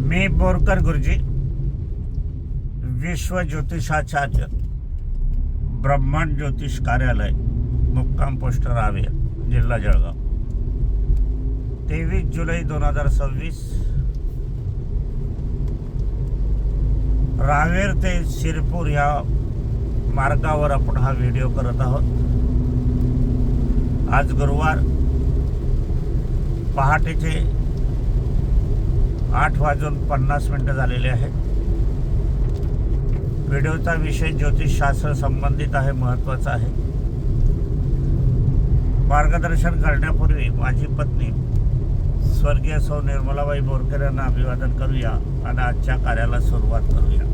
मी बोरकर गुरुजी, विश्व ज्योतिषाचार्य, ब्रह्मांड ज्योतिष कार्यालय, मुक्काम पोस्ट रावेर, जिल्हा जळगाव. 23 जुलै 2026 रावेर ते शिरपूर या मार्गावर आपण हा व्हिडिओ करत आहोत. आज गुरुवार पहाटेचे 8:50 झालेले आहेत. व्हिडिओचा विषय ज्योतिषशास्त्र संबंधित आहे, महत्त्वाचा आहे. मार्गदर्शन करण्यापूर्वी माझी पत्नी स्वर्गीय सौ निर्मलाबाई बोरकर यांना अभिवादन करूया आणि आजच्या कार्याला सुरुवात करूया.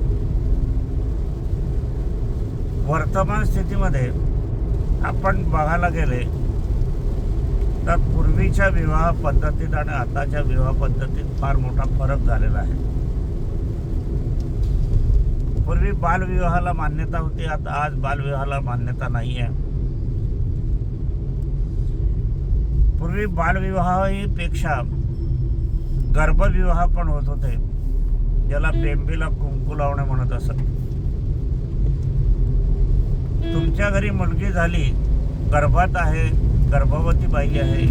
वर्तमान स्थितीमध्ये आपण बघायला गेले तर पूर्वीच्या विवाह पद्धतीत आणि आताच्या विवाह पद्धतीत फार मोठा फरक झालेला आहे. पूर्वी बालविवाहाला मान्यता होती, आता आज बालविवाहाला मान्यता नाही आहे. पूर्वी बालविवाहापेक्षा गर्भविवाह पण होत होते, ज्याला बेंबीला कुंकू लावणे म्हणत असत. तुमच्या घरी मुलगी झाली, गर्भात आहे, गर्भवती बाई आहे,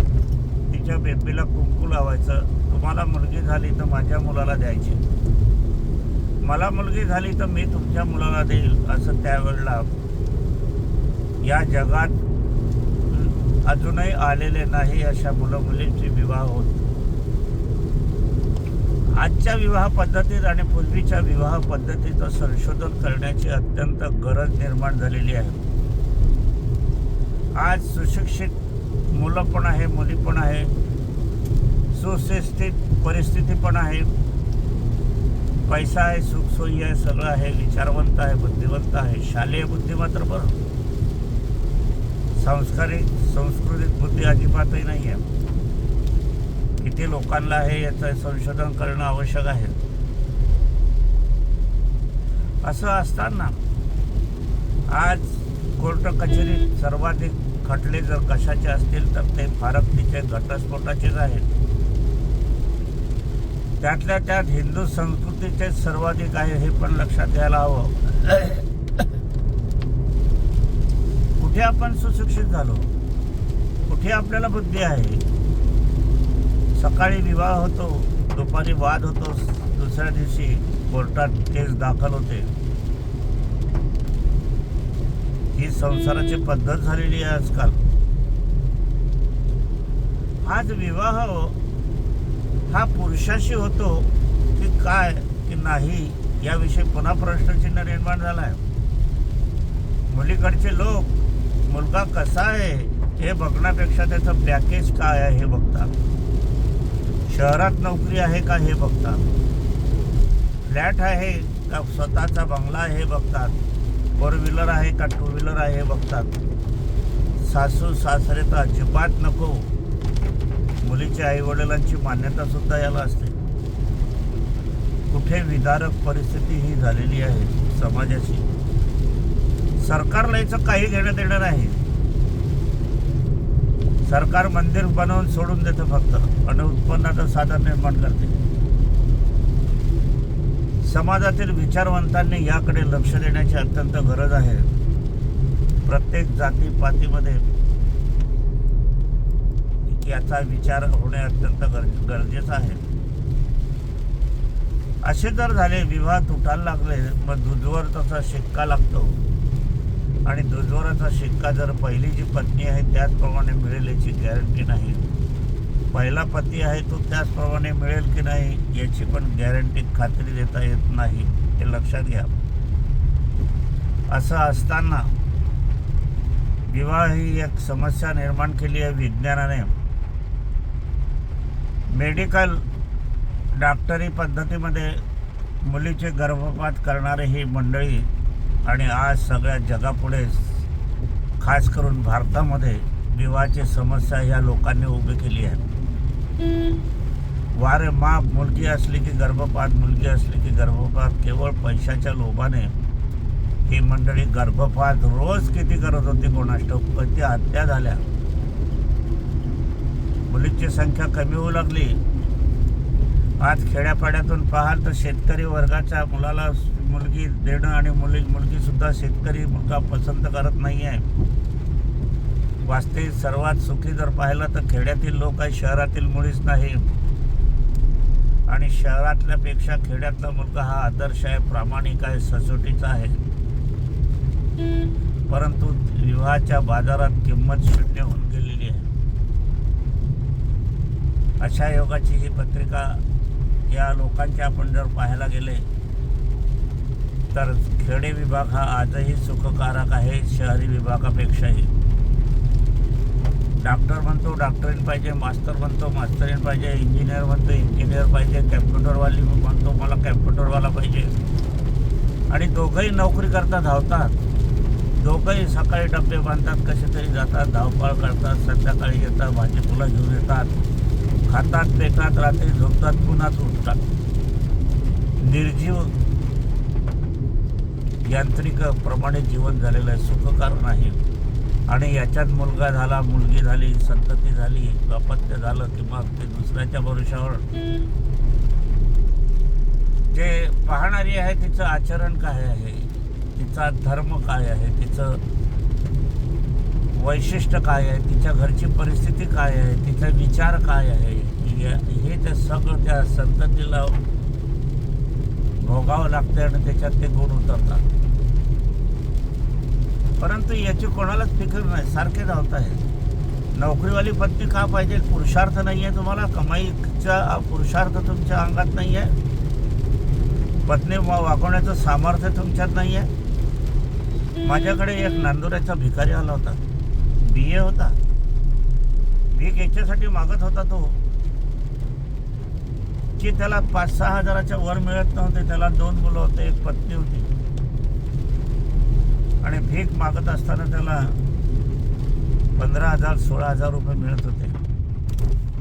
तिच्या बेबीला कुंकू लावायचं. तुम्हाला मुलगी झाली तर माझ्या मुलाला द्यायची, मला मुलगी झाली तर मी तुमच्या मुलाला देईल, असं त्यावेळेला या जगात अजूनही आलेले नाही अशा मुलं मुलींचे विवाह होत. आजच्या विवाह पद्धतीत आणि पूर्वीच्या विवाह पद्धतीचं संशोधन करण्याची अत्यंत गरज निर्माण झालेली आहे. आज सुशिक्षित मुलं पण आहे, मुली पण आहे, सुशिक्षित परिस्थिती पण आहे, पैसा आहे, सुखसोयी आहे, सगळं आहे, विचारवंत आहे, बुद्धिवंत आहे, शालेय बुद्धी मात्र बरं, संस्कृतिक बुद्धी अजिबातही नाही आहे. किती लोकांना आहे याचं संशोधन करणं आवश्यक आहे. असं असताना आज कोर्ट कचेरीत सर्वाधिक खटले जर कशाचे असतील तर ते फारकतीचे, घटस्फोटाचेच आहेत. त्यातल्या त्यात हिंदू संस्कृतीचे सर्वाधिक आहे, हे पण लक्षात घ्यायला हवं. कुठे आपण सुशिक्षित झालो, कुठे आपल्याला बुद्धी आहे. सकाळी विवाह होतो, दुपारी वाद होतो, दुसऱ्या दिवशी कोर्टात केस दाखल होते. ही संसाराची पद्धत झालेली आहे आजकाल. आज विवाह हा पुरुषाशी होतो की काय की नाही याविषयी पुन्हा प्रश्नचिन्ह निर्माण झाला आहे. मुलीकडचे लोक मुलगा कसा आहे हे बघण्यापेक्षा त्याचं पॅकेज काय आहे हे बघतात, शहरात नोकरी आहे का हे बघतात, फ्लॅट आहे का स्वतःचा बंगला आहे हे बघतात, 4 व्हीलर आहे का 2 व्हीलर आहे हे बघतात. सासू सासरे तर अजिबात नको, मुलीच्या आईवडिलांची मान्यता सुद्धा याला असते. कुठे विदारक परिस्थिती ही झालेली आहे समाजाची. सरकारला याचं काही घेणं देणं नाही. सरकार मंदिर बनवून सोडून देतं फक्त आणि उत्पन्नाचं साधन निर्माण करते. समाजातील विचारवंतांनी याकडे लक्ष देण्याची अत्यंत गरज आहे. प्रत्येक जातीपातीमध्ये याचा विचार होणे अत्यंत गरजेचं आहे. असे जर झाले, विवाह तुटायला लागले, मग दुधवर तसा शिक्का लागतो आणि दुधवराचा शिक्का जर पहिली जी पत्नी आहे त्याचप्रमाणे मिळेल याची गॅरंटी नाही. पहिला पती आहे तो त्याचप्रमाणे मिळेल की नाही याची पण गॅरंटी, खात्री देता येत नाही, हे लक्षात घ्या. असं असताना विवाह ही एक समस्या निर्माण केली आहे विज्ञानाने. मेडिकल डॉक्टरी पद्धतीमध्ये मुलीचे गर्भपात करणारे ही मंडळी आणि आज सगळ्या जगापुढे खास करून भारतामध्ये विवाहाची समस्या ह्या लोकांनी उभी केली आहे. वारे मा मुलगी असली की गर्भपात, मुलगी असली की गर्भपात. केवळ पैशाच्या लोभाने ही मंडळी गर्भपात रोज किती करत होती कोणास ठाऊक. किती हत्या झाल्या, मुलींची संख्या कमी होऊ लागली आज खेड्यापाड्यातून पाहाल तर शेतकरी वर्गाच्या मुलाला मुलगी देणं आणि मुलगीसुद्धा शेतकरी मुलगा पसंत करत नाही आहे. वास्तविक सर्वात सुखी जर पाहिलं तर खेड्यातील लोक आहे, शहरातील मुळीच नाही. आणि शहरातल्यापेक्षा खेड्यातला मुलगा हा आदर्श आहे, प्रामाणिक आहे, सचोटीचा आहे. परंतु विवाहाच्या बाजारात किंमत शून्य होऊन गेलेली आहे. अशा योगाची ही पत्रिका या लोकांचे आपण जर पाहायला गेले तर खेडे विभाग हा आजही सुखकारक आहे शहरी विभागापेक्षाही. डॉक्टर म्हणतो डॉक्टरीन पाहिजे, मास्तर म्हणतो मास्तरीन पाहिजे, इंजिनियर म्हणतो इंजिनियर पाहिजे, कॅम्प्युटरवाली म्हणतो मला कॅम्प्युटरवाला पाहिजे. आणि दोघंही नोकरी करता धावतात, दोघंही सकाळी डबे बांधतात, कसे तरी जातात, धावपळ करतात, संध्याकाळी येतात, भाजीपुला घेऊन येतात, खातात पेतात, रात्री झोपतात, पुन्हाच उठतात. निर्जीव यांत्रिक प्रमाणे जीवन झालेलं आहे, सुखकर नाही. आणि याच्यात मुलगा झाला, मुलगी झाली, संतती झाली, अपत्य झालं किंवा ते दुसऱ्याच्या भरोशावर जे पाहणारी आहे तिचं आचरण काय आहे, तिचा धर्म काय आहे, तिचं वैशिष्ट्य काय आहे, तिच्या घरची परिस्थिती काय आहे, तिचा विचार काय आहे, हे ते सगळं त्या संततीला भोगावं लागतं आणि त्याच्यात ते गुण उतरतात. परंतु याची कोणालाच फिकर नाही, सारखे धावत आहे. नोकरीवाली पत्नी का पाहिजे? पुरुषार्थ नाही आहे तुम्हाला, कमाईचा पुरुषार्थ तुमच्या अंगात नाही आहे, पत्नी वागवण्याचं सामर्थ्य तुमच्यात नाही आहे. माझ्याकडे एक नांदुऱ्याचा भिकारी आला होता, BA होता, भीक याच्यासाठी मागत होता तो की त्याला 5-6 हजाराच्या वर मिळत नव्हते. त्याला 2 मुलं होते, एक पत्नी होती. आणि भीक मागत असताना त्याला 15,000-16,000 रुपये मिळत होते.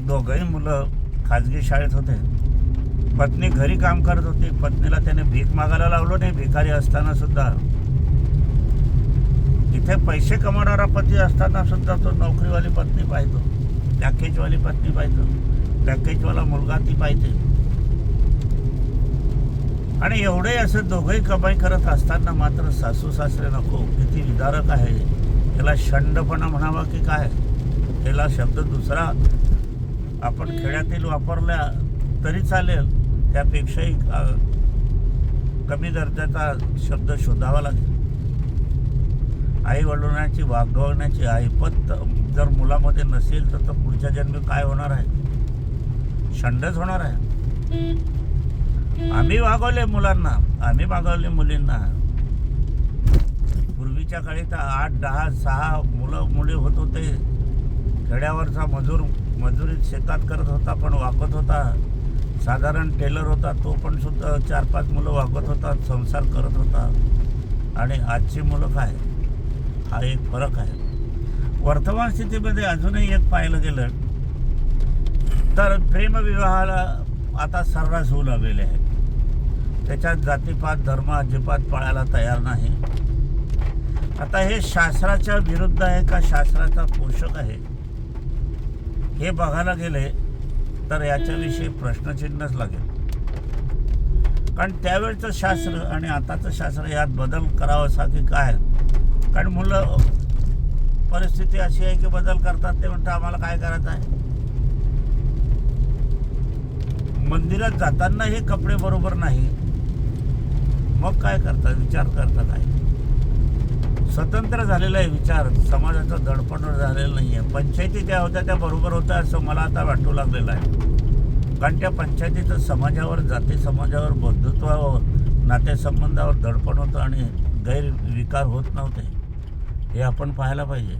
दोघंही मुलं खाजगी शाळेत होते. पत्नी घरी काम करत होती. पत्नीला त्याने भीक मागायला लावलं नाही भिकारी असताना सुद्धा. इथे पैसे कमवणारा पती असताना सुद्धा तो नोकरीवाली पत्नी पाहतो, पॅकेजवाली पत्नी पाहतो, पॅकेजवाला मुलगा ती पाहिजे. आणि एवढे असं दोघंही कमाई करत असताना मात्र सासू सासरे नको, किती विदारक आहे. त्याला शंडपणा म्हणावा की काय, त्याला शब्द दुसरा आपण खेड्यातील वापरला तरी चालेल, त्यापेक्षाही कमी दर्जाचा शब्द शोधावा लागेल. आई वडिलांची वागवण्याची ऐपत जर मुलामध्ये नसेल तर पुढच्या जन्मी काय होणार आहे? शंडच होणार आहे. आम्ही वागवले मुलांना, आम्ही वागवले मुलींना. पूर्वीच्या काळी तर 8-10-6 मुलं मुली होत होते. खेड्यावरचा मजुरी शेतात करत होता पण वागत होता. साधारण टेलर होता तो पण सुद्धा 4-5 मुलं वागत होता, संसार करत होता. आणि आजची मुलं काय, हा एक फरक आहे. वर्तमान स्थितीमध्ये अजूनही एक पाहिलं गेलं तर प्रेमविवाहाला आता सर्रास होऊ लागलेले आहे. त्याच्यात जातीपात धर्म अजिबात पाळायला तयार नाही. आता हे शास्त्राच्या विरुद्ध आहे का शास्त्राचा पोषक आहे हे बघायला गेले तर याच्याविषयी प्रश्नचिन्हच लागेल. कारण त्यावेळचं शास्त्र आणि आताचं शास्त्र यात बदल करावासा की काय. कारण मुलं परिस्थिती अशी आहे की बदल करतात, ते म्हणतात आम्हाला काय करायचं आहे. मंदिरात जाताना हे कपडे बरोबर नाही, मग काय करतात, विचार करता काय. स्वतंत्र झालेला आहे विचार, समाजाचं दडपण झालेलं नाही आहे. पंचायती ज्या होत्या त्या बरोबर होत्या असं मला आता वाटू लागलेलं आहे. कारण त्या पंचायतीचं समाजावर, जाती समाजावर, बंधुत्वावर, नातेसंबंधावर दडपण होतं आणि गैरविकार होत नव्हते. हे आपण पाहायला पाहिजे.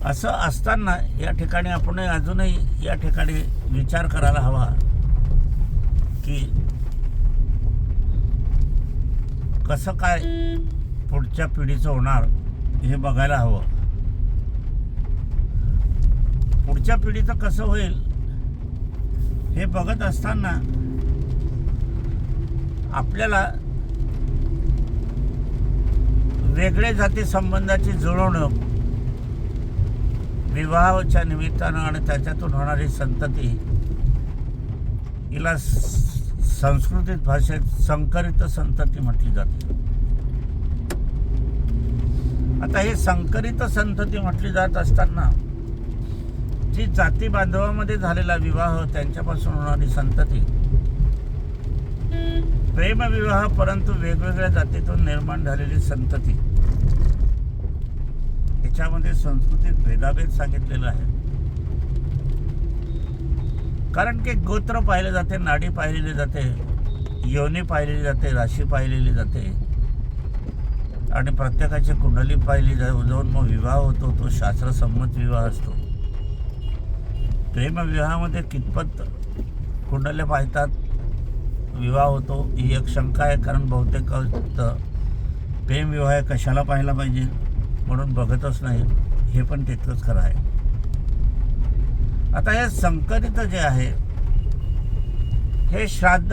असं असताना या ठिकाणी आपण अजूनही या ठिकाणी विचार करायला हवा की कसं काय पुढच्या पिढीचं होणार हे बघायला हवं. पुढच्या पिढीचं कसं होईल हे बघत असताना आपल्याला वेगळे जाती संबंधाची जुळवणूक विवाहाच्या निमित्तानं आणि त्याच्यातून होणारी संतती हिला संस्कृतीत भाषेत संकरित संतती म्हटली जाते. आता हे संकरित संतती म्हटली जात असताना जी जाती बांधवामध्ये झालेला विवाह, त्यांच्यापासून होणारी संतती, प्रेमविवाह परंतु वेगवेगळ्या जातीतून निर्माण झालेली संतती, याच्यामध्ये संस्कृतीत भेदाभेद सांगितलेला आहे. कारण की गोत्र पाहिले जाते, नाडी पाहिलेली जाते, योनी पाहिलेली जाते, राशी पाहिलेली जाते आणि प्रत्येकाची कुंडली पाहिली जाऊन मग विवाह होतो. तो शास्त्रसंमत विवाह असतो. प्रेमविवाहामध्ये कितपत कुंडल्या पाहतात, विवाह होतो, ही एक शंका आहे. कारण बहुतेक प्रेमविवाह कशाला पाहायला पाहिजे म्हणून बघतच नाही, हे पण तितकंच खरं आहे. आता हे संकरित जे आहे हे श्राद्ध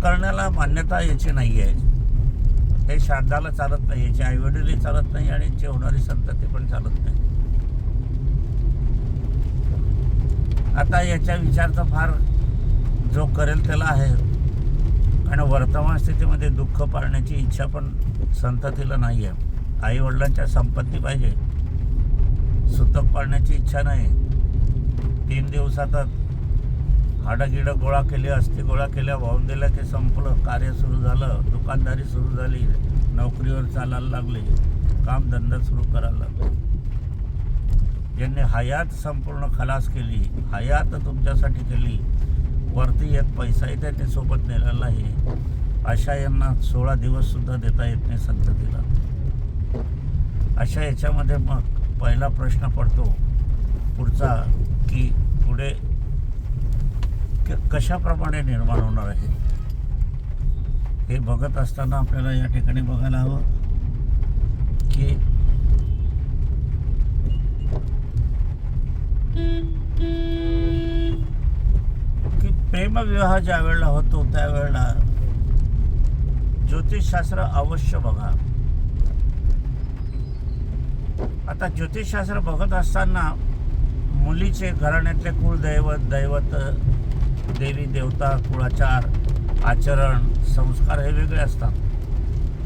करण्याला मान्यता याची नाही आहे. हे श्राद्धाला चालत नाही, याचे आईवडीलही चालत नाही आणि याची होणारी संतती पण चालत नाही. आता याच्या विचार फार जो करेल त्याला आहे. आणि वर्तमान स्थितीमध्ये दुःख पाळण्याची इच्छा पण संततीला नाही आहे. आईवडिलांच्या संपत्ती पाहिजे, सुतक पाळण्याची इच्छा नाही. 3 दिवसातच हाडगिडं गोळा केली, अस्थी गोळा केल्या, वाहून दिल्या की संपलं. कार्य सुरू झालं, दुकानदारी सुरू झाली, नोकरीवर चालायला लागले, कामधंदा सुरू करायला लागले. ज्यांनी हयात संपूर्ण खलास केली, हयात तुमच्यासाठी केली, वरती एक पैसाही त्याने सोबत नेलेला नाही, अशा यांना 16 दिवससुद्धा देता येत नाही संततीला. अशा याच्यामध्ये मग पहिला प्रश्न पडतो पुढचा, की पुढे कशाप्रमाणे निर्माण होणार आहे. हे बघत असताना आपल्याला या ठिकाणी बघायला हवं की प्रेमविवाह ज्या वेळेला होतो त्यावेळेला ज्योतिषशास्त्र अवश्य बघा. आता ज्योतिषशास्त्र बघत असताना मुलीचे घराण्यातले कुळदैवत, दैवत, देवी देवता, कुळाचार, आचरण, संस्कार हे वेगळे असतात,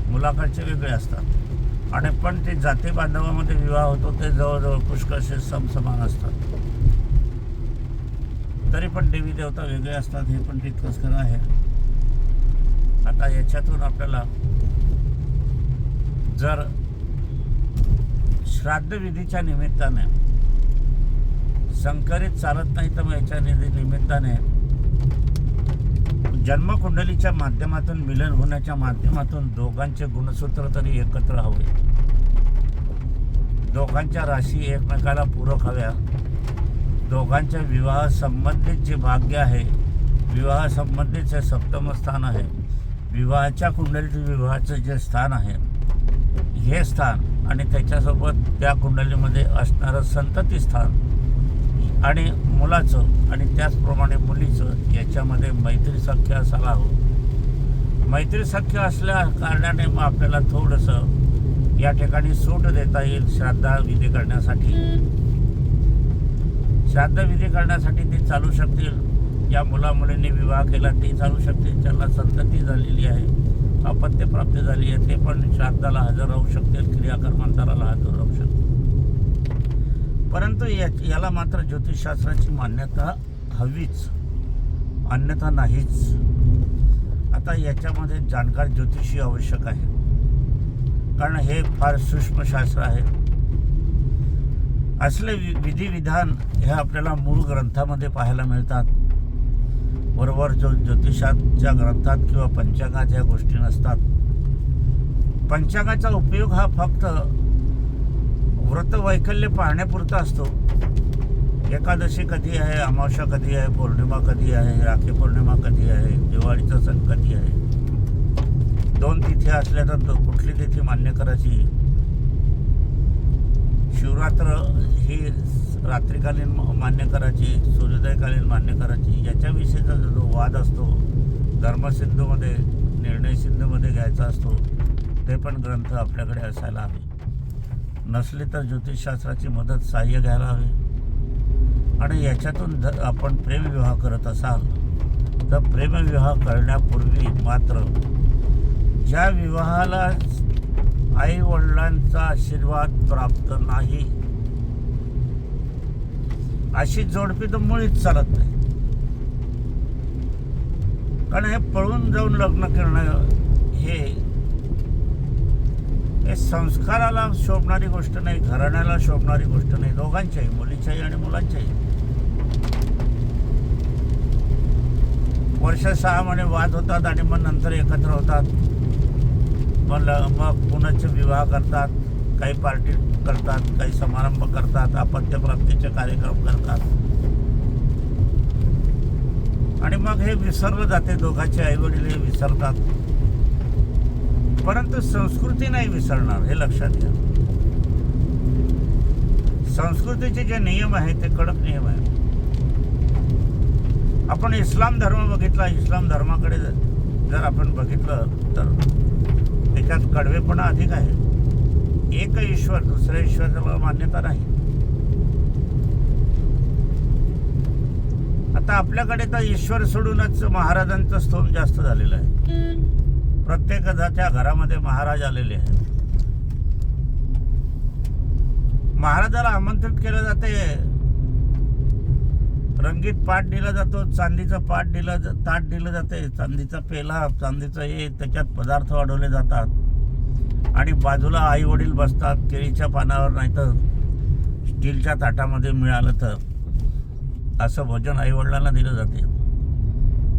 मुलाकडचे वेगळे असतात. आणि पण ते जाती बांधवामध्ये विवाह होतो ते जवळजवळ पुष्कळसे समसमान असतात. तरी पण देवी देवता वेगळे असतात, हे पण तितकंच खरं आहे. आता याच्यातून आपल्याला जर श्राद्धविधीच्या निमित्ताने संकरित चालत नाही तर मग याच्या निमित्ताने जन्मकुंडलीच्या माध्यमातून, मिलन होण्याच्या माध्यमातून दोघांचे गुणसूत्र तरी एकत्र हवे, दोघांच्या राशी एकमेकाला पूरक हव्या, दोघांच्या विवाह संबंधित जे भाग्य आहे, विवाह संबंधित सप्तम स्थान आहे, विवाहाच्या कुंडलीत विवाहाचं जे स्थान आहे हे स्थान आणि त्याच्यासोबत त्या कुंडलीमध्ये असणारं संतती स्थान आणि मुलाचं आणि त्याचप्रमाणे मुलीचं याच्यामध्ये मैत्री सख्य असायला हवं. मैत्री सख्य असल्या कारणाने मग आपल्याला थोडंसं या ठिकाणी सूट देता येईल श्राद्धाविधी करण्यासाठी. श्राद्धविधी करण्यासाठी ते चालू शकतील. ज्या मुलामुलींनी विवाह केला ते चालू शकतील, ज्यांना संतती झालेली आहे, अपत्य प्राप्त झाली आहे, ते पण श्राद्धाला हजर राहू शकतील, क्रियाकर्मांतराला हजर राहू शकतील. परंतु याला मात्र ज्योतिषशास्त्राची मान्यता हवीच, अन्यथा नाहीच. आता याच्यामध्ये जाणकार ज्योतिषी आवश्यक आहे, कारण हे फार सूक्ष्म शास्त्र आहे. असले विधिविधान हे आपल्याला मूळ ग्रंथामध्ये पाहायला मिळतात. बरोबर ज्योतिषाच्या ग्रंथात किंवा पंचांगात ह्या गोष्टी नसतात. पंचांगाचा उपयोग हा फक्त व्रतवैकल्य पाहण्यापुरता असतो. एकादशी कधी आहे, अमावस्या कधी आहे, पौर्णिमा कधी आहे, राखी पौर्णिमा कधी आहे, दिवाळीचा सण कधी आहे, 2 तिथी असल्या तर कुठली तिथी मान्य करायची, शिवरात्र ही रात्रीकालीन मान्य करायची, सूर्योदयकालीन मान्य करायची, याच्याविषयीचा जो वाद असतो धर्मसिंधूमध्ये, निर्णय सिंधूमध्ये घ्यायचा असतो, ते पण ग्रंथ आपल्याकडे असायला हवे. नसले तर ज्योतिषशास्त्राची मदत, सहाय्य घ्यायला हवे. आणि याच्यातून जर आपण प्रेमविवाह करत असाल तर प्रेमविवाह करण्यापूर्वी मात्र ज्या विवाहाला आई वडिलांचा आशीर्वाद प्राप्त नाही अशी जोडपी तर मुळीच चालत नाही. कारण हे पळून जाऊन लग्न करणं हे संस्काराला शोभणारी गोष्ट नाही, घराण्याला शोभणारी गोष्ट नाही, दोघांच्याही, मुलीच्याही आणि मुलांच्याही. वर्ष 6 महिने वाद होतात आणि मग नंतर एकत्र होतात. मग पुनश्च विवाह करतात, काही पार्टी करतात, काही समारंभ करतात, अपत्यप्राप्तीचे कार्यक्रम करतात आणि मग हे विसरलं जाते. दोघांचे आईवडील हे विसरतात, परंतु संस्कृती नाही विसरणार, हे लक्षात घ्या. संस्कृतीचे जे नियम आहेत ते कडक नियम आहेत. आपण इस्लाम धर्म बघितला, इस्लाम धर्माकडे जर आपण बघितलं तर त्याच्यात कडवेपणा अधिक आहे. एक ईश्वर, दुसऱ्या ईश्वराला मान्यता नाही. आता आपल्याकडे तर ईश्वर सोडूनच महाराजांचं स्तोम जास्त झालेलं आहे. प्रत्येकाच्या घरामध्ये महाराज आलेले आहेत. महाराजाला आमंत्रित केलं जाते, रंगीत पाट दिला जातो, चांदीचं ताट दिलं जाते, चांदीचा पेला, चांदीचं हे, त्याच्यात पदार्थ वाढवले जातात आणि बाजूला आई वडील बसतात केळीच्या पानावर, नाही तर स्टीलच्या ताटामध्ये मिळालं तर असं भोजन आई वडिलांना दिलं जाते.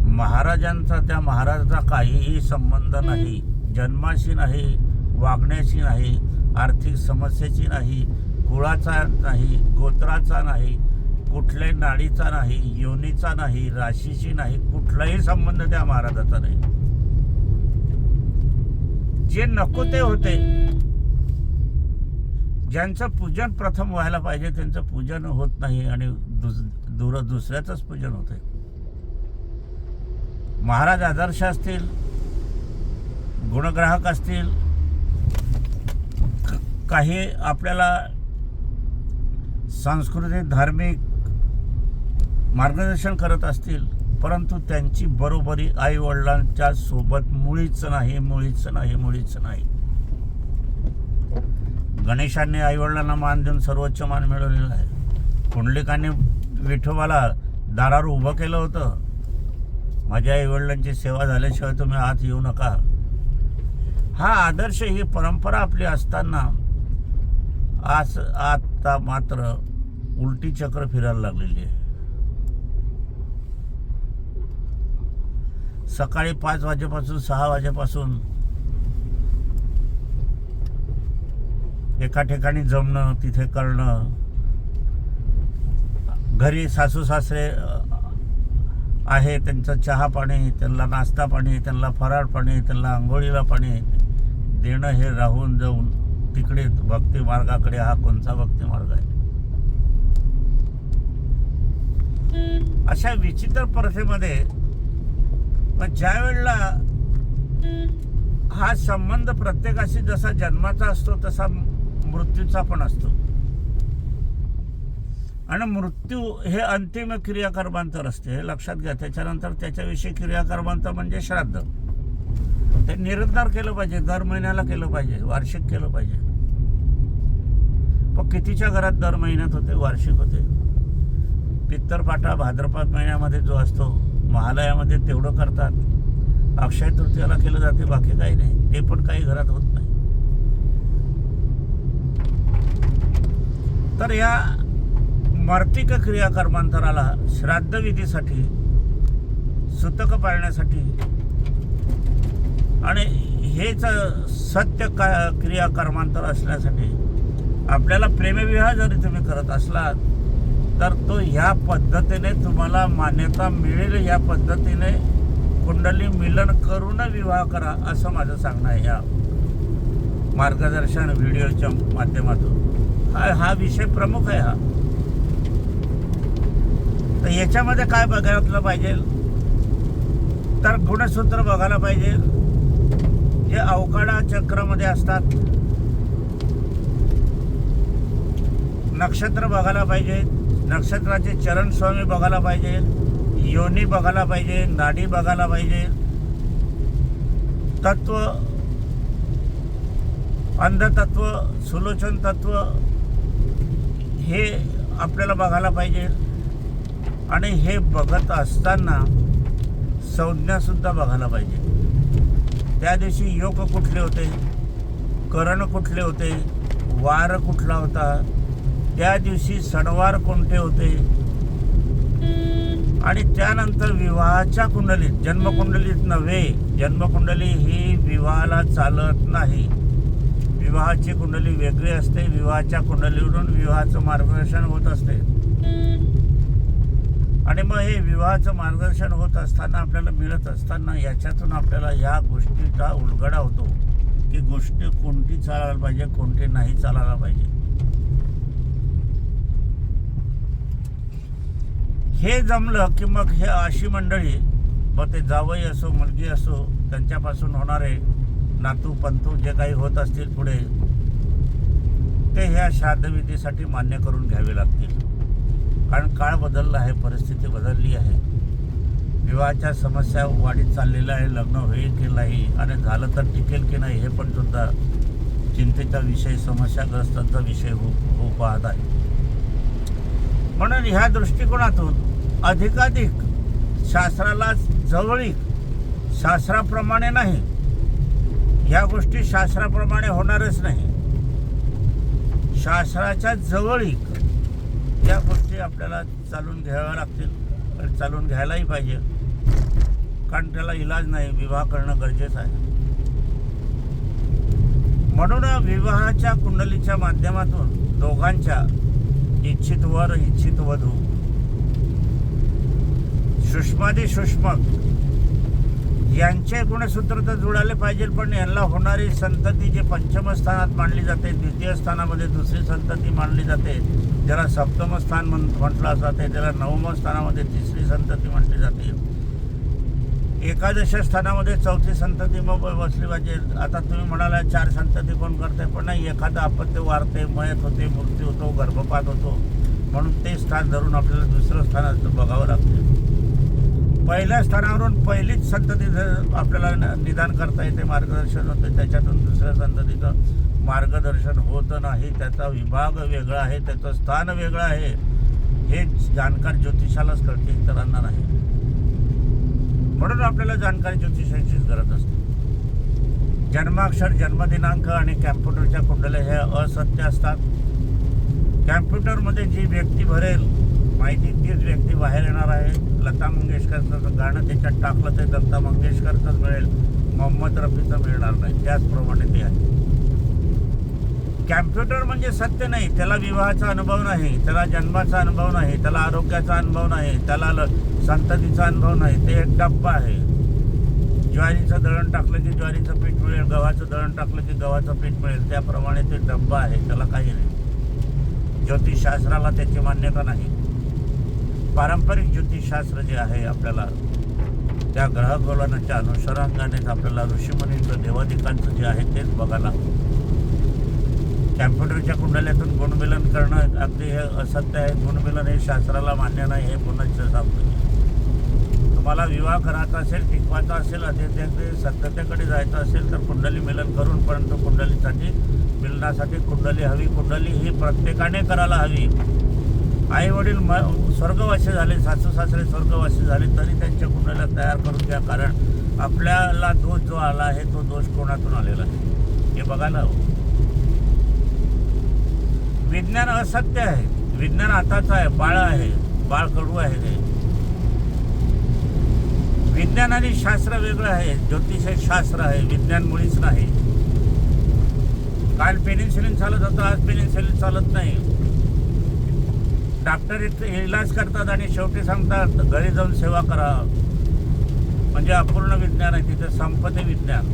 महाराजांचा, त्या महाराजाचा काहीही संबंध नाही, जन्माशी नाही, वागण्याशी नाही, आर्थिक समस्येची नाही, कुळाचा नाही, गोत्राचा नाही, कुठल्याही नाडीचा नाही, योनीचा नाही, राशीची नाही, कुठलाही संबंध त्या महाराजाचा नाही. जे नको ते होते. ज्यांचं पूजन प्रथम व्हायला पाहिजे त्यांचं पूजन होत नाही आणि दुसऱ्याचंच पूजन होतंय. महाराज आदर्श असतील, गुणग्राहक असतील, काही आपल्याला सांस्कृतिक धार्मिक मार्गदर्शन करत असतील, परंतु त्यांची बरोबरी आई वडिलांच्या सोबत मुळीच नाही. गणेशांनी आई वडिलांना मान देऊन सर्वोच्च मान मिळवलेला आहे. पुंडलिकांनी विठोबाला दारावर उभं केलं होतं, माझ्या आई वडिलांची सेवा झाल्याशिवाय तुम्ही आत येऊ नका. हा आदर्श, ही परंपरा आपली असताना आज आता मात्र उलटी चक्र फिरायला लागलेली आहे. सकाळी 5 वाजेपासून 6 वाजेपासून एका ठिकाणी जमणं, तिथे करणं, घरी सासू सासरे आहे, त्यांचं चहा पाणी, त्यांना नाश्ता पाणी, त्यांना फराळ पाणी, त्यांना आंघोळीला पाणी देणं, हे राहून जाऊन तिकडे भक्ती मार्गाकडे. हा कोणता भक्ती मार्ग आहे? अशा विचित्र प्रथेमध्ये पण ज्या वेळेला हा संबंध प्रत्येकाशी जसा जन्माचा असतो तसा मृत्यूचा पण असतो, आणि मृत्यू हे अंतिम क्रियाकर्मांतर असते, हे लक्षात घ्या. त्याच्यानंतर त्याच्याविषयी क्रियाकर्मांतर म्हणजे श्राद्ध. ते निरंतर केलं पाहिजे, दर महिन्याला केलं पाहिजे, वार्षिक केलं पाहिजे. पण कितीच्या घरात दर महिन्यात होते, वार्षिक होते? पित्तरपाटा भाद्रपद महिन्यामध्ये जो असतो, महालयामध्ये तेवढं करतात. अक्षय तृतीयाला केलं जाते, बाकी काही नाही. ते पण काही घरात होत नाही. तर या मार्तिक क्रियाकर्मांतराला श्राद्धविधीसाठी, सुतक पाळण्यासाठी आणि हेच सत्य क्रियाकर्मांतर असण्यासाठी आपल्याला प्रेमविवाह जरी तुम्ही करत असलात तर तो ह्या पद्धतीने तुम्हाला मान्यता मिळेल. या पद्धतीने कुंडली मिलन करून विवाह करा, असं माझं सांगणं आहे या मार्गदर्शन व्हिडिओच्या माध्यमातून. हा विषय प्रमुख आहे. हा तर याच्यामध्ये काय बघायला पाहिजे तर गुणसूत्र बघायला पाहिजे, जे अवकाळा चक्रामध्ये असतात. नक्षत्र बघायला पाहिजे, नक्षत्राचे चरण स्वामी बघायला पाहिजे, योनी बघायला पाहिजे, नाडी बघायला पाहिजे, तत्व, अंधतत्व, सुलोचन तत्व हे आपल्याला बघायला पाहिजे. आणि हे बघत असताना संज्ञासुद्धा बघायला पाहिजे. त्या दिवशी योग कुठले होते, करण कुठले होते, वार कुठला होता, त्या दिवशी सणवार कोणते होते, आणि त्यानंतर विवाहाच्या कुंडलीत, जन्मकुंडलीत नव्हे, जन्मकुंडली ही विवाहाला चालत नाही. विवाहाची कुंडली वेगळी असते. विवाहाच्या कुंडलीवरून विवाहाचं मार्गदर्शन होत असते. आणि मग हे विवाहाचं मार्गदर्शन होत असताना, आपल्याला मिळत असताना, याच्यातून आपल्याला ह्या गोष्टीचा उलगडा होतो की गोष्ट कोणती चालायला पाहिजे, कोणती नाही चालायला पाहिजे. हे जमलं की मग हे अशी मंडळी, मग ते जावई असो, मुलगी असो, त्यांच्यापासून होणारे नातू पंतू जे काही होत असतील पुढे, ते ह्या श्राद्धविधीसाठी मान्य करून घ्यावे लागतील. कारण काळ बदलला आहे, परिस्थिती बदलली आहे. विवाहाच्या समस्या वाढीत चाललेल्या आहे. लग्न होईल की नाही, आणि झालं तर टिकेल की नाही, हे पण सुद्धा चिंतेचा विषय, समस्याग्रस्तांचा विषय होऊ पाहत आहे. म्हणून ह्या दृष्टिकोनातून अधिकाधिक शास्त्राला जवळीक, शास्त्राप्रमाणे नाही, ह्या गोष्टी शास्त्राप्रमाणे होणारच नाही, शास्त्राच्या जवळीक या गोष्टी आपल्याला चालून घ्याव्या लागतील. आणि चालून घ्यायलाही पाहिजे, कारण त्याला इलाज नाही, विवाह करणं गरजेचं आहे. म्हणून विवाहाच्या कुंडलीच्या माध्यमातून दोघांच्या इच्छित वर, इच्छित वधू, सूक्ष्मादी सूक्ष्म यांचे गुणसूत्र तर जुळाले पाहिजे. पण यांना होणारी संतती जी पंचम स्थानात मांडली जाते, द्वितीय स्थानामध्ये दुसरी संतती मांडली जाते, ज्याला सप्तम स्थान म्हटलं जाते, त्याला नवम स्थानामध्ये तिसरी संतती म्हटली जाते, एकादश स्थानामध्ये चौथी संतती मग बसली पाहिजे. आता तुम्ही म्हणाला 4 संतती कोण करते, पण नाही, एखादा अपत्य वारते, मयत होते, मृत्यू होतो, गर्भपात होतो, म्हणून ते स्थान धरून आपल्याला दुसरं स्थान बघावं लागते. पहिल्या स्थानावरून पहिलीच संतती आपल्याला निदान करता येते, मार्गदर्शन होते, त्याच्यातून दुसऱ्या संततीचं मार्गदर्शन होत नाही. त्याचा विभाग वेगळा आहे, त्याचं स्थान वेगळं आहे. हे जाणकार ज्योतिषालाच कळते, इतरांना नाही. म्हणून आपल्याला जाणकारी ज्योतिषाचीच गरज असते. जन्माक्षर, जन्मदिनांक आणि कॅम्प्युटरच्या कुंडल्या हे असत्य असतात. कॅम्प्युटरमध्ये जी व्यक्ती भरेल माहिती, तीच व्यक्ती बाहेर येणार आहे. लता मंगेशकरचं गाणं त्याच्यात टाकलं तर लता मंगेशकरचंच मिळेल, मोहम्मद रफीचं मिळणार नाही. त्याचप्रमाणे ते आहे. कॅम्प्युटर म्हणजे सत्य नाही. त्याला विवाहाचा अनुभव नाही, त्याला जन्माचा अनुभव नाही, त्याला आरोग्याचा अनुभव नाही, त्याला संततीचा अनुभव नाही. ते एक डब्बा आहे. ज्वारीचं दळण टाकलं की ज्वारीचं पीठ मिळेल, गव्हाचं दळण टाकलं की गव्हाचं पीठ मिळेल, त्याप्रमाणे ते डब्बा आहे, त्याला काही नाही. ज्योतिषशास्त्राला त्याची मान्यता नाही. पारंपरिक ज्योतिषशास्त्र जे आहे आपल्याला त्या ग्रहगोलनाच्या अनुषंगानेच आपल्याला ऋषीमुनींचं, देवादिकांचं जे आहे तेच बघायला. कॅम्प्युटरच्या कुंडल्यातून गुणमिलन करणं अगदी हे असत्य आहे. गुणमिलन हे शास्त्राला मान्य नाही, हे पुन्हा सांगतो. तुम्हाला विवाह करायचा असेल, टिकवायचा असेल, अतिथ्य सत्यतेकडे जायचं असेल तर कुंडली मिलन करून, परंतु कुंडलीसाठी, मिलनासाठी कुंडली हवी. कुंडली ही प्रत्येकाने करायला हवी. आई वडील स्वर्गवासी झाले, सासू सासरे स्वर्गवासी झाले, तरी त्यांच्या कुंडल्या तयार करून घ्या. कारण आपल्याला दोष जो आला आहे तो दोष कोणातून आलेला आहे हे बघायला हवं. विज्ञान असत्य आहे, विज्ञान आताचं आहे, बाळ आहे, बाळ कडू आहे. ते विज्ञान आणि शास्त्र वेगळं आहे. ज्योतिष हे शास्त्र आहे, विज्ञान मुळीच नाही. काल पेनिसिलिन चालत होतं, आज पेनिसिलिन चालत नाही. डॉक्टर इलाज करतात आणि शेवटी सांगतात घरी जाऊन सेवा करा. म्हणजे अपूर्ण विज्ञान आहे, तिथे संपते विज्ञान.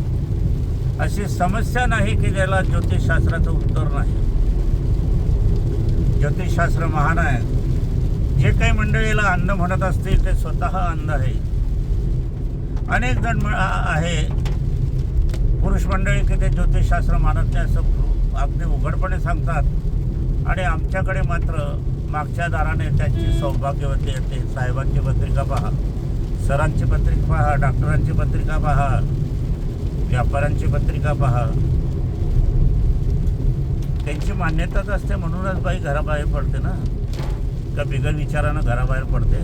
अशी समस्या नाही की ज्याला ज्योतिषशास्त्राचं उत्तर नाही. ज्योतिषशास्त्र महान आहे. जे काही मंडळीला अंध म्हणत असतील ते स्वतः अंध आहे. अनेक जण आहे पुरुष मंडळी की ते ज्योतिषशास्त्र मानत नाही असं अगदी उघडपणे सांगतात. आणि आमच्याकडे मात्र मागच्या दाराने त्यांची सौभाग्यवती येते. साहेबांची पत्रिका पहा, सरांची पत्रिका पहा, डॉक्टरांची पत्रिका पहा, व्यापाऱ्यांची पत्रिका पहा. त्यांची मान्यताच असते म्हणूनच बाई घराबाहेर पडते ना, का बिगर विचारानं घराबाहेर पडते.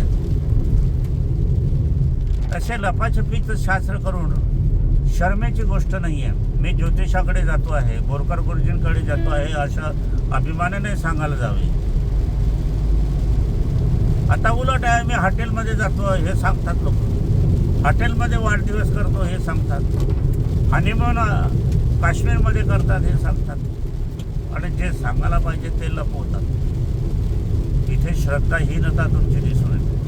असे लपाछपीचं शास्त्र करून शर्मेची गोष्ट नाही आहे. मी ज्योतिषाकडे जातो आहे, बोरकर गुरुजींकडे जातो आहे असं अभिमानाने सांगायला जावे. आता उलट आहे, मी हॉटेलमध्ये जातो हे सांगतात लोक, हॉटेलमध्ये वाढदिवस करतो हे सांगतात, हनीमून काश्मीरमध्ये करतात हे सांगतात. आणि जे सांगायला पाहिजे ते लपवतात. इथे श्रद्धाहीनता तुमची दिसून येते.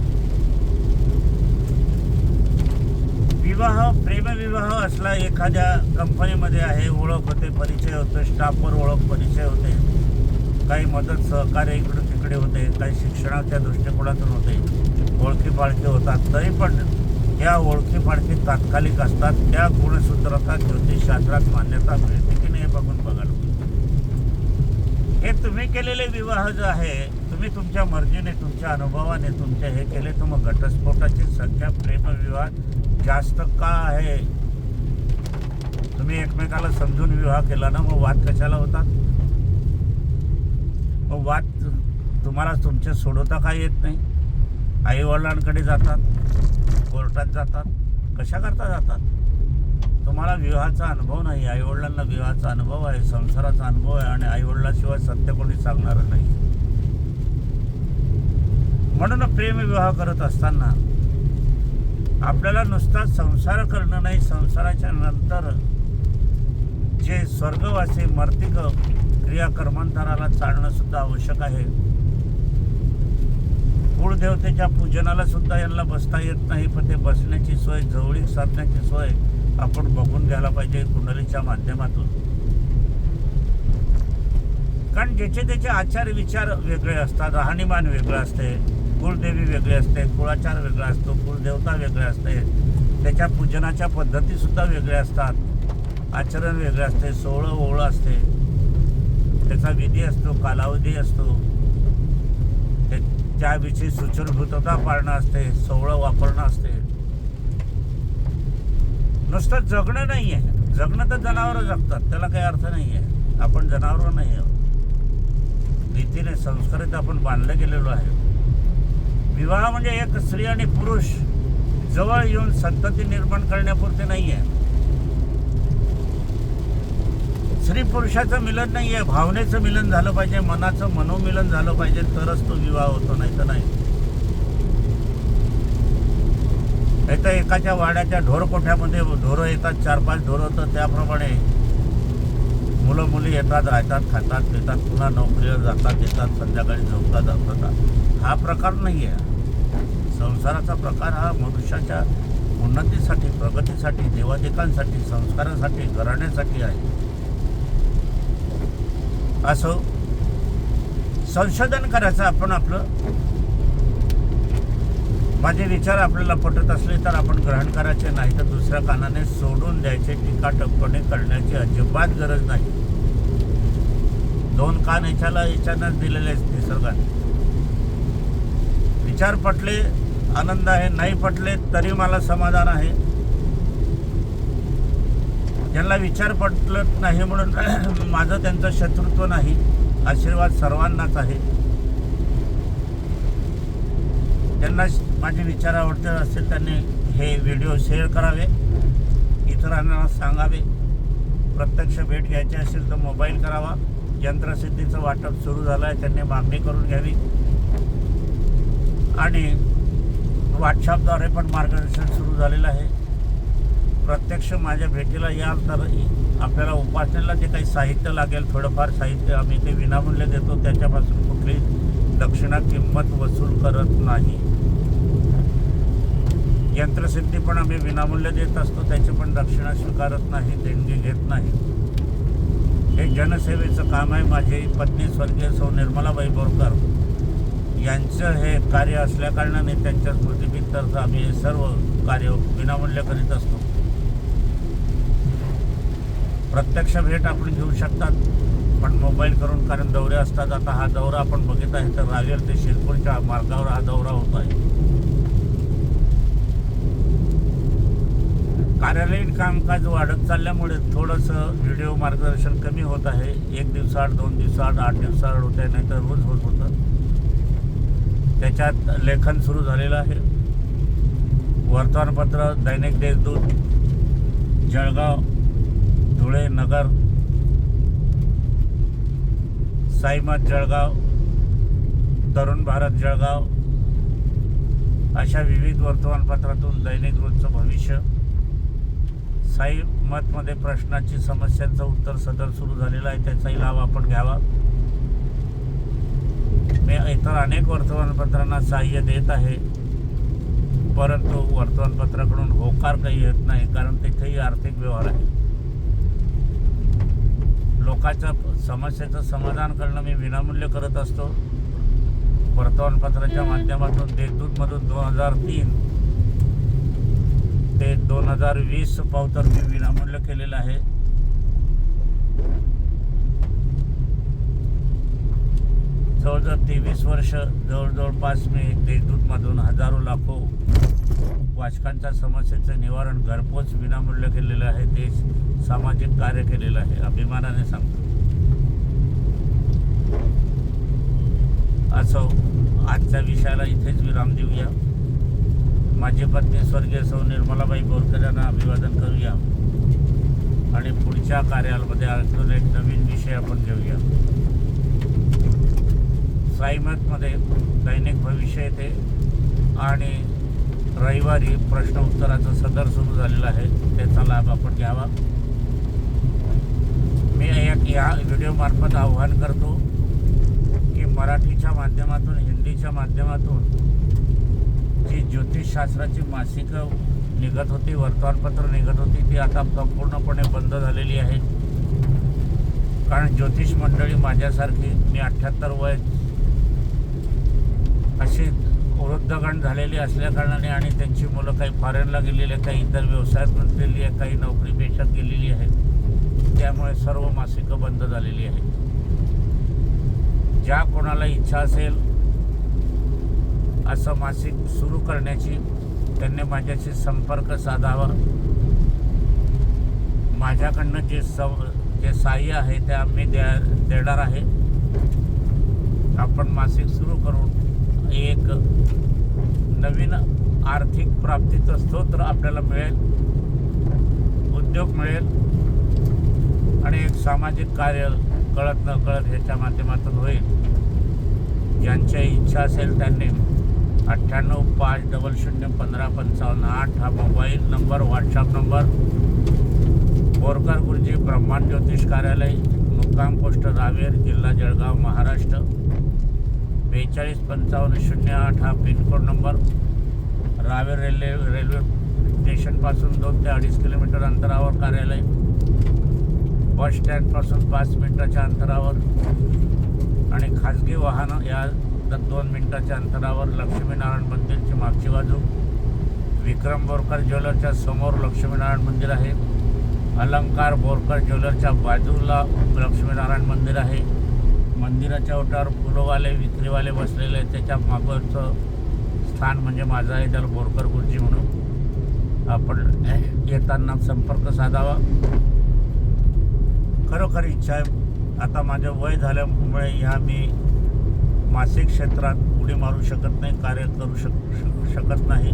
विवाह, प्रेमविवाह असला एखाद्या कंपनीमध्ये आहे, ओळख होते, परिचय होते, स्टाफवर ओळख परिचय होते, काही मदत सहकार्य इकडे तिकडे होते, काही शिक्षणाच्या दृष्टिकोनातून होते, ओळखी पाळखी होतात. तरी पण या ओळखी पाळखी तात्कालिक असतात. त्या गुणसूत्रता ज्योतिषशास्त्रात मान्यता मिळते की नाही बघून बघायला. हे तुम्ही केलेले विवाह जो आहे, तुम्ही तुमच्या मर्जीने, तुमच्या अनुभवाने तुमच्या हे केले, तर मग घटस्फोटाची संख्या प्रेमविवाह जास्त का आहे? तुम्ही एकमेकाला समजून विवाह केला ना, मग वाद कशाला होतात? मग वाद तुम्हाला तुमचे सोडवता काय येत नाही? आईवडिलांकडे जातात, कोर्टात जातात, कशा करता जातात? तुम्हाला विवाहाचा अनुभव नाही, आईवडिलांना विवाहाचा अनुभव आहे, संसाराचा अनुभव आहे, आणि आईवडिलाशिवाय सत्य कोणी सांगणारं नाही. म्हणून प्रेमविवाह करत असताना आपल्याला नुसता संसार करणं नाही, संसाराच्या नंतर जे स्वर्गवासी मर्तिक क्रियाकर्मांतराला चालणं सुद्धा आवश्यक आहे. कुळदेवतेच्या पूजनाला सुद्धा यांना बसता येत नाही, पण ते बसण्याची सोय, जवळीक साधण्याची सोय आपण बघून घ्यायला पाहिजे कुंडलीच्या माध्यमातून. कारण ज्याचे त्याचे आचार विचार वेगळे असतात, राहणीमान वेगळं असते, कुलदेवी वेगळी असते, कुळाचार वेगळा असतो, कुलदेवता वेगळे असते, त्याच्या पूजनाच्या पद्धती सुद्धा वेगळ्या असतात, आचरण वेगळे असते, सोहळं ओवळं असते, त्याचा विधी असतो, कालावधी असतो, त्याविषयी सुचूरभूतता पाळणं असते, सोहळं वापरणं असते. नुसतं जगणं नाही आहे. जगणं तर जनावरं जगतात, त्याला काही अर्थ नाही आहे. आपण जनावर नाही आहोत. रीतीने संस्कारित आपण बांधलं गेलेलो आहे. विवाह म्हणजे एक स्त्री आणि पुरुष जवळ येऊन संतती निर्माण करण्यापुरते नाही आहे. स्त्री पुरुषाचं मिलन नाही आहे, भावनेचं मिलन झालं पाहिजे, मनाचं मनोमिलन झालं पाहिजे, तरच तो विवाह होतो, नाही तर नाही. तर एकाच्या वाड्याच्या ढोरकोठ्यामध्ये ढोरं येतात, 4-5 ढोरं होतं, त्याप्रमाणे मुलं मुली येतात, राहतात, खातात, पितात, पुन्हा नोकरीला जातात, येतात, संध्याकाळी झोपतात, जातात. हा प्रकार नाही आहे. संसाराचा प्रकार हा मनुष्याच्या उन्नतीसाठी, प्रगतीसाठी, देवादिकांसाठी, संस्कारासाठी, घराण्यासाठी आहे. असं संशोधन करायचं आपण आपलं. माझे विचार आपल्याला पटत असले तर आपण ग्रहण करायचे, नाही तर दुसऱ्या कानाने सोडून द्यायचे. टीका टिप्पणी करण्याची अजिबात गरज नाही. 2 कान याच्यानंच दिलेले आहेत निसर्गाने. विचार पटले आनंद आहे, नाही पटले तरी मला समाधान आहे. ज्यांना विचार पटलत नाही म्हणून माझं त्यांचं शत्रुत्व नाही, आशीर्वाद सर्वांनाच आहे. ज्यांना माझे विचार आवडते असतील त्यांनी हे व्हिडिओ शेअर करावे, इतरांना सांगावे. प्रत्यक्ष भेट घ्यायची असेल तर मोबाईल करावा. यंत्रसिद्धीचं वाटप सुरू झालं आहे, त्यांनी मागणी करून घ्यावी. आणि व्हॉट्सअपद्वारे पण मार्गदर्शन सुरू झालेलं आहे. प्रत्यक्ष माझ्या भेटीला याल तर आपल्याला उपासनेला जे काही साहित्य लागेल, थोडंफार साहित्य आम्ही ते विनामूल्य देतो. त्याच्यापासून कुठली दक्षिणा किंमत वसूल करत नाही. यंत्रसिद्धी पण आम्ही विनामूल्य देत असतो, त्याची पण दक्षिणा स्वीकारत नाही, देणगी घेत नाही. हे जनसेवेचं काम आहे. माझी पत्नी स्वर्गीय सौ निर्मलाबाई बोरकर यांचं हे कार्य असल्याकारणाने त्यांच्या स्मृतिप्रीत्यर्थ आम्ही हे सर्व कार्य विनामूल्य करीत असतो. प्रत्यक्ष भेट आपण घेऊ शकतात. पण मोबाईल करून, कारण दौरे असतात. आता हा दौरा आपण बघित आहे तर रावेर ते शिरपूरच्या मार्गावर हा दौरा होत आहे. कार्यालयीन कामकाज वाढत चालल्यामुळे थोडंसं व्हिडिओ मार्गदर्शन कमी होत आहे. 1 दिवसाआड, 2 दिवसाआड, 8 दिवसाआड होत आहे, नाही तर रोज होत होतं. त्याच्यात लेखन सुरू झालेलं आहे. वर्तमानपत्र दैनिक देशदूत, जळगाव, धुळे, नगर, साईमत जळगाव, तरुण भारत जळगाव अशा विविध वर्तमानपत्रातून दैनिक रोजचं भविष्य. साईमतमध्ये प्रश्नाची, समस्यांचं उत्तर सदर सुरू झालेलं आहे, त्याचाही लाभ आपण घ्यावा. मी इतर अनेक वर्तमानपत्रांना सहाय्य देत आहे, परंतु वर्तमानपत्राकडून होकार काही येत नाही, कारण तिथेही आर्थिक व्यवहार आहे. लोकांच्या समस्येचं समाधान करणं मी विनामूल्य करत असतो. वर्तमानपत्राच्या माध्यमातून देशदूतमधून 2003 ते 2020 पावतर मी विनामूल्य केलेलं आहे. जवळजवळ 23 वर्ष जवळपास मी देशदूतमधून हजारो लाखो वाचकांच्या समस्येचं निवारण घरपोच विनामूल्य केलेलं आहे. देश सामाजिक कार्य केलेलं आहे, अभिमानाने सांगतो. असो, आजच्या विषयाला इथेच विराम देऊया. माझी पत्नी स्वर्गीय सौ निर्मलाबाई बोरकर यांना अभिवादन करूया आणि पुढच्या कार्यालयामध्ये अजून एक नवीन विषय आपण घेऊया. साईमतमध्ये दैनिक भविष्य येते आणि रविवारी प्रश्न उत्तराचं सदर सुरू झालेलं आहे, त्याचा लाभ आपण घ्यावा. मी या व्हिडिओमार्फत आव्हान करतो की मराठीच्या माध्यमातून, हिंदीच्या माध्यमातून जी ज्योतिषशास्त्राची मासिकं निघत होती, वर्तमानपत्र निघत होती, ती आता संपूर्णपणे बंद झालेली आहे. कारण ज्योतिष मंडळी माझ्यासारखी, मी 78 वय, अशी वृद्धगण झालेली असल्याकारणाने आणि त्यांची मुलं काही फॉरेनला गेलेली आहे, काही इतर व्यवसायात गुंतलेली आहे, काही नोकरी पेशात गेलेली आहे, त्यामुळे सर्व मासिकं बंद झालेली आहेत. ज्या कोणाला इच्छा असेल असं मासिक सुरू करण्याची, त्यांनी माझ्याशी संपर्क साधावा. माझ्याकडनं जे सहाय्य आहे ते आम्ही देणार आहे. आपण मासिक सुरू करून एक नवीन आर्थिक प्राप्तीचं स्तोत्र आपल्याला मिळेल, उद्योग मिळेल आणि एक सामाजिक कार्य कळत न कळत ह्याच्या माध्यमातून होईल. ज्यांच्या इच्छा असेल त्यांनी 9850051555 हा mobile number, WhatsApp number, Borkar गुरुजी ब्रह्मांड ज्योतिष कार्यालय, मुक्काम पोस्ट रावेर, जिल्हा जळगाव, महाराष्ट्र. 425508 हा पिनकोड नंबर. रावेर रेल्वे स्टेशनपासून 2 ते 2.5 किलोमीटर अंतरावर कार्यालय. बस स्टँडपासून 5 मिनिटाच्या अंतरावर आणि खाजगी वाहनं या 2 मिनिटाच्या अंतरावर. लक्ष्मीनारायण मंदिरची मागची बाजू. विक्रम बोरकर ज्वेलरच्या समोर लक्ष्मीनारायण मंदिर आहे. अलंकार बोरकर ज्वेलरच्या बाजूला लक्ष्मीनारायण मंदिर आहे. मंदिराच्या ओट्यावर फुलवाले, विक्रीवाले बसलेले आहेत, त्याच्या मागचं स्थान म्हणजे माझं आहे, त्याला बोरकर गुरुजी म्हणून. आपण येताना संपर्क साधावा. खरोखर इच्छा आहे. आता माझं वय झाल्यामुळे ह्या मी मासिक क्षेत्रात उडी मारू शकत नाही, कार्य करू शकत नाही.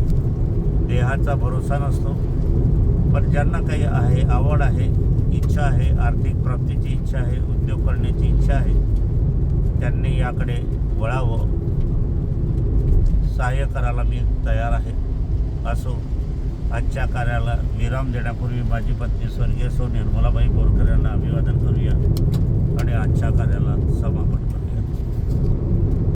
देहाचा भरोसा नसतो. पण ज्यांना काही आहे, आवड आहे, इच्छा आहे, आर्थिक प्राप्तीची इच्छा आहे, उद्योग करण्याची इच्छा आहे, त्यांनी याकडे वळावं. सहाय्य करायला मी तयार आहे. असो, आजच्या कार्याला विराम देण्यापूर्वी माझी पत्नी स्वर्गीय सौ निर्मलाबाई बोरकर यांना अभिवादन करूया आणि आजच्या कार्याला समापन करूया.